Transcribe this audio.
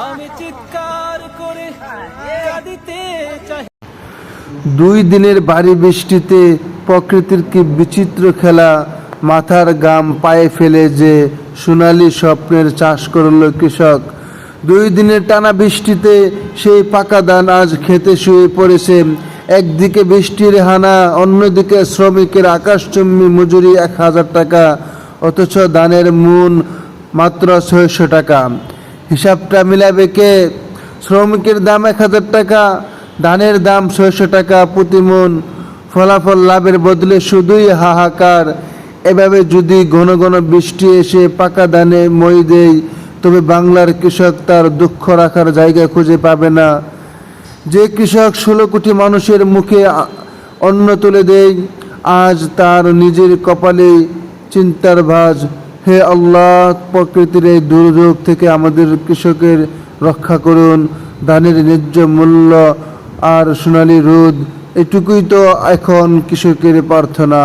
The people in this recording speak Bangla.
আমি চিৎকার করে কাঁদিতে চাই। 2 দিনের ভারী বৃষ্টিতে প্রকৃতির কি বিচিত্র খেলা, মাথার ঘাম পায়ে ফেলে যে সোনালি স্বপ্নের চাষ করল কৃষক। 2 দিনের টানা বৃষ্টিতে সেই পাকা ধান আজ খেতে শুয়ে পড়েছে। একদিকে বৃষ্টির হানা, অন্যদিকে শ্রমিকের আকাশচুম্বী মজুরি 1000 টাকা, অথচ ধানের মূল মাত্র 600 টাকা। হিসাবটা মিলাবে কে? শ্রমিকের দাম 1000 টাকা, ধানের দাম 600 টাকা প্রতি মণ। ফলাফল লাভের বদলে শুধুই হাহাকার। এভাবে যদি ঘন ঘন বৃষ্টি এসে পাকা ধানে মই দেয়, তবে বাংলার কৃষক তার দুঃখ রাখার জায়গা খুঁজে পাবে না। যে কৃষক 16 কোটি মানুষের মুখে অন্ন তুলে দেয়, আজ তার নিজের কপালে চিন্তার ভাঁজ। হে আল্লাহ, প্রকৃতির এই দুর্যোগ থেকে আমাদের কৃষকের রক্ষা করুন। ধানের ন্যায্য মূল্য আর সোনালী রোদ, এটুকুই তো এখন কৃষকের প্রার্থনা।